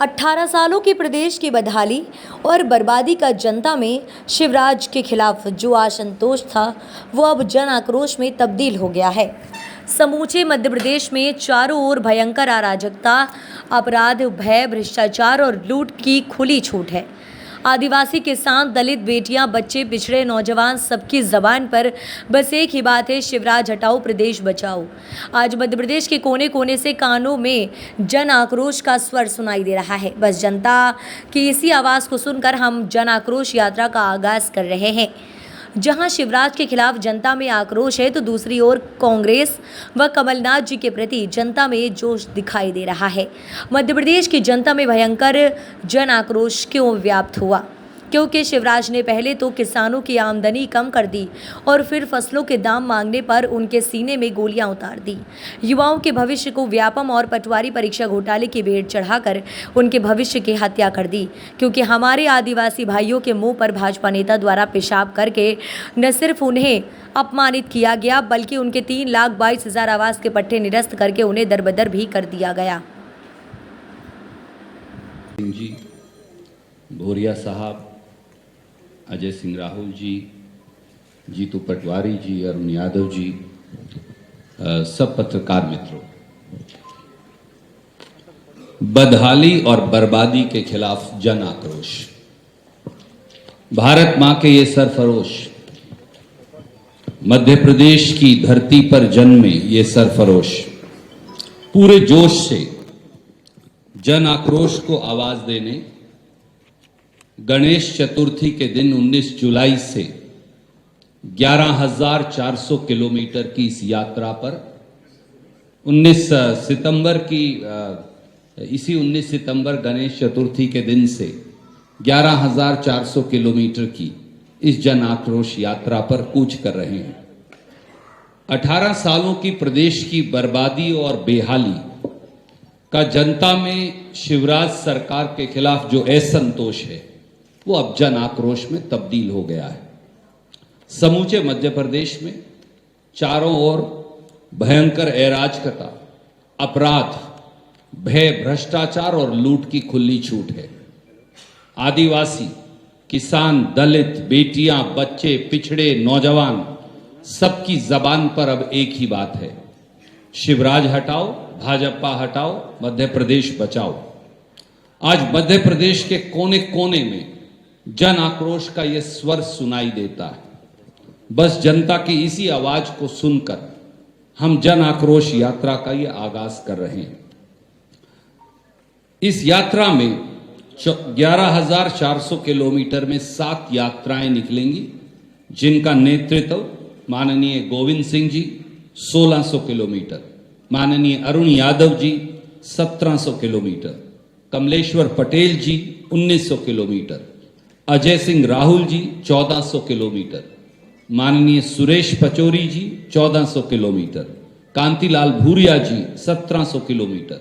18 सालों की प्रदेश की बदहाली और बर्बादी का जनता में शिवराज के खिलाफ जो असंतोष था वो अब जन आक्रोश में तब्दील हो गया है। समूचे मध्य प्रदेश में चारों ओर भयंकर अराजकता, अपराध, भय, भ्रष्टाचार और लूट की खुली छूट है। आदिवासी, किसान, दलित, बेटियां, बच्चे, पिछड़े, नौजवान, सबकी जबान पर बस एक ही बात है, शिवराज हटाओ, प्रदेश बचाओ। आज मध्य प्रदेश के कोने कोने से कानों में जन आक्रोश का स्वर सुनाई दे रहा है। बस जनता की इसी आवाज़ को सुनकर हम जन आक्रोश यात्रा का आगाज कर रहे हैं। जहां शिवराज के खिलाफ जनता में आक्रोश है तो दूसरी ओर कांग्रेस व कमलनाथ जी के प्रति जनता में जोश दिखाई दे रहा है। मध्य प्रदेश की जनता में भयंकर जन आक्रोश क्यों व्याप्त हुआ? क्योंकि शिवराज ने पहले तो किसानों की आमदनी कम कर दी और फिर फसलों के दाम मांगने पर उनके सीने में गोलियां उतार दी। युवाओं के भविष्य को व्यापम और पटवारी परीक्षा घोटाले की भेंट चढ़ाकर उनके भविष्य की हत्या कर दी। क्योंकि हमारे आदिवासी भाइयों के मुंह पर भाजपा नेता द्वारा पेशाब करके न सिर्फ उन्हें अपमानित किया गया बल्कि उनके 3,22,000 आवास के पट्टे निरस्त करके उन्हें दरबदर भी कर दिया गया। जी, भोरिया साहब, अजय सिंह राहुल जी, जीतू पटवारी जी, अरुण यादव जी, सब पत्रकार मित्रों, बदहाली और बर्बादी के खिलाफ जन आक्रोश। भारत मां के ये सरफरोश, मध्य प्रदेश की धरती पर जन्मे ये सरफरोश पूरे जोश से जन आक्रोश को आवाज देने गणेश चतुर्थी के दिन 19 जुलाई से 11,400 किलोमीटर की इस यात्रा पर 19 सितंबर गणेश चतुर्थी के दिन से 11,400 किलोमीटर की इस जन आक्रोश यात्रा पर कूच कर रहे हैं। 18 सालों की प्रदेश की बर्बादी और बेहाली का जनता में शिवराज सरकार के खिलाफ जो असंतोष है वो अब जन आक्रोश में तब्दील हो गया है। समूचे मध्य प्रदेश में चारों ओर भयंकर अराजकता, अपराध, भय, भ्रष्टाचार और लूट की खुली छूट है। आदिवासी, किसान, दलित, बेटियां, बच्चे, पिछड़े, नौजवान, सबकी जबान पर अब एक ही बात है, शिवराज हटाओ, भाजपा हटाओ, मध्य प्रदेश बचाओ। आज मध्य प्रदेश के कोने कोने में जन आक्रोश का यह स्वर सुनाई देता है। बस जनता की इसी आवाज को सुनकर हम जन आक्रोश यात्रा का यह आगाज कर रहे हैं। इस यात्रा में 11,400 किलोमीटर में 7 यात्राएं निकलेंगी, जिनका नेतृत्व माननीय गोविंद सिंह जी 1600 किलोमीटर, माननीय अरुण यादव जी 1700 किलोमीटर, कमलेश्वर पटेल जी 1900 किलोमीटर, अजय सिंह राहुल जी 1400 किलोमीटर, माननीय सुरेश पचौरी जी 1400 किलोमीटर, कांतिलाल भूरिया जी 1700 किलोमीटर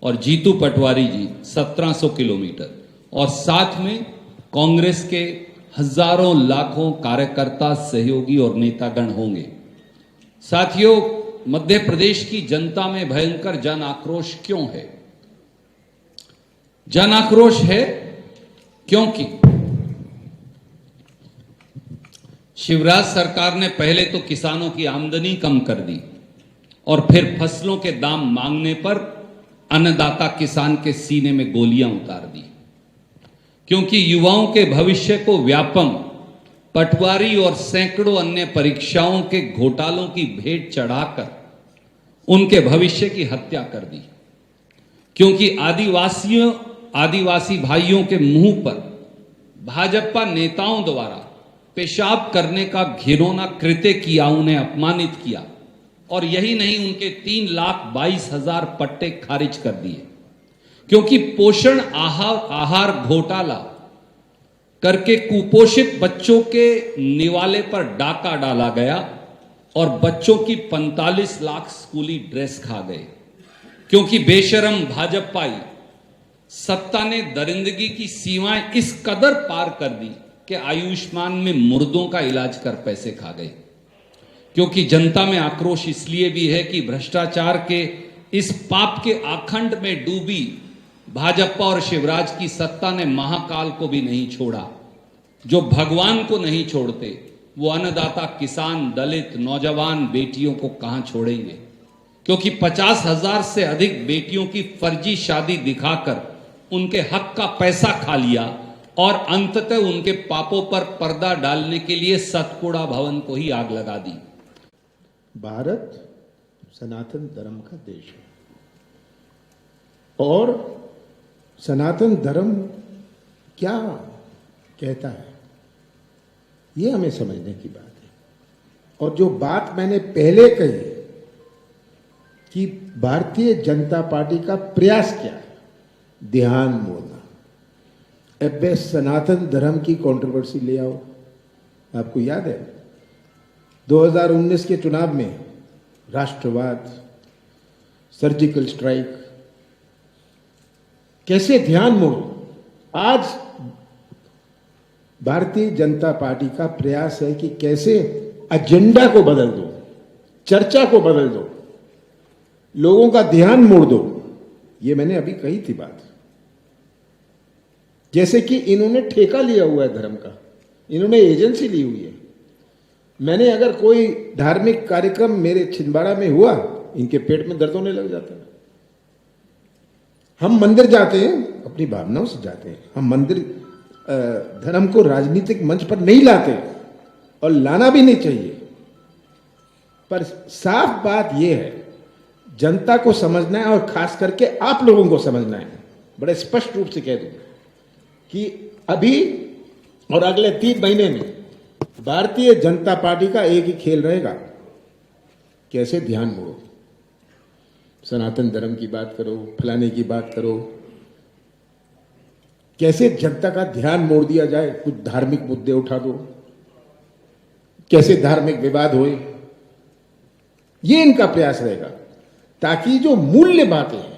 और जीतू पटवारी जी 1700 किलोमीटर और साथ में कांग्रेस के हजारों लाखों कार्यकर्ता, सहयोगी और नेतागण होंगे। साथियों, मध्य प्रदेश की जनता में भयंकर जन आक्रोश क्यों है? जन आक्रोश है क्योंकि शिवराज सरकार ने पहले तो किसानों की आमदनी कम कर दी और फिर फसलों के दाम मांगने पर अन्नदाता किसान के सीने में गोलियां उतार दी। क्योंकि युवाओं के भविष्य को व्यापम, पटवारी और सैकड़ों अन्य परीक्षाओं के घोटालों की भेंट चढ़ाकर उनके भविष्य की हत्या कर दी। क्योंकि आदिवासी भाइयों के मुंह पर भाजपा नेताओं द्वारा पेशाब करने का घिनौना कृत्य किया, उन्हें अपमानित किया और यही नहीं, उनके 3,22,000 पट्टे खारिज कर दिए। क्योंकि पोषण आहार घोटाला करके कुपोषित बच्चों के निवाले पर डाका डाला गया और बच्चों की 45 लाख स्कूली ड्रेस खा गए। क्योंकि बेशरम भाजपाई सत्ता ने दरिंदगी की सीमाएं इस कदर पार कर दी कि आयुष्मान में मुर्दों का इलाज कर पैसे खा गए। क्योंकि जनता में आक्रोश इसलिए भी है कि भ्रष्टाचार के इस पाप के आखंड में डूबी भाजपा और शिवराज की सत्ता ने महाकाल को भी नहीं छोड़ा। जो भगवान को नहीं छोड़ते वो अन्नदाता, किसान, दलित, नौजवान, बेटियों को कहां छोड़ेंगे? क्योंकि 50,000 से अधिक बेटियों की फर्जी शादी दिखाकर उनके हक का पैसा खा लिया और अंततः उनके पापों पर पर्दा डालने के लिए सतपुड़ा भवन को ही आग लगा दी। भारत सनातन धर्म का देश है और सनातन धर्म क्या कहता है ये हमें समझने की बात है। और जो बात मैंने पहले कही कि भारतीय जनता पार्टी का प्रयास क्या है, ध्यान मोड़ना। अब वे सनातन धर्म की कंट्रोवर्सी ले आओ। आपको याद है 2019 के चुनाव में राष्ट्रवाद, सर्जिकल स्ट्राइक, कैसे ध्यान मोड़ो। आज भारतीय जनता पार्टी का प्रयास है कि कैसे एजेंडा को बदल दो, चर्चा को बदल दो, लोगों का ध्यान मोड़ दो। ये मैंने अभी कही थी बात। जैसे कि इन्होंने ठेका लिया हुआ है धर्म का, इन्होंने एजेंसी ली हुई है। मैंने अगर कोई धार्मिक कार्यक्रम मेरे छिंदवाड़ा में हुआ, इनके पेट में दर्द होने लग जाता है। हम मंदिर जाते हैं अपनी भावनाओं से जाते हैं। हम मंदिर धर्म को राजनीतिक मंच पर नहीं लाते और लाना भी नहीं चाहिए। पर साफ बात यह है, जनता को समझना है और खास करके आप लोगों को समझना है। बड़े स्पष्ट रूप से कह दूं कि अभी और अगले 3 महीने में भारतीय जनता पार्टी का एक ही खेल रहेगा, कैसे ध्यान मोड़ो। सनातन धर्म की बात करो, फलाने की बात करो, कैसे जनता का ध्यान मोड़ दिया जाए। कुछ धार्मिक मुद्दे उठा दो, कैसे धार्मिक विवाद होए, ये इनका प्रयास रहेगा, ताकि जो मूल्य बातें हैं,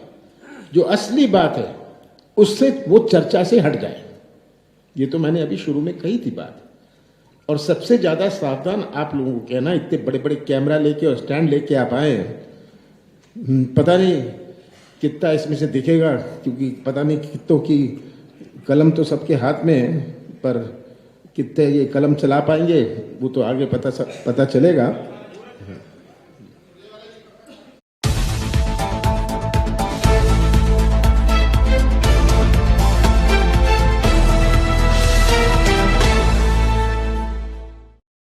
जो असली बात है, उससे वो चर्चा से हट जाए। ये तो मैंने अभी शुरू में कही थी बात। और सबसे ज्यादा सावधान आप लोगों को कहना, इतने बड़े बड़े कैमरा लेके और स्टैंड लेके आप आए हैं, पता नहीं कितना इसमें से दिखेगा, क्योंकि पता नहीं कितनों की कलम तो सबके हाथ में है, पर कितने ये कलम चला पाएंगे वो तो आगे पता चलेगा।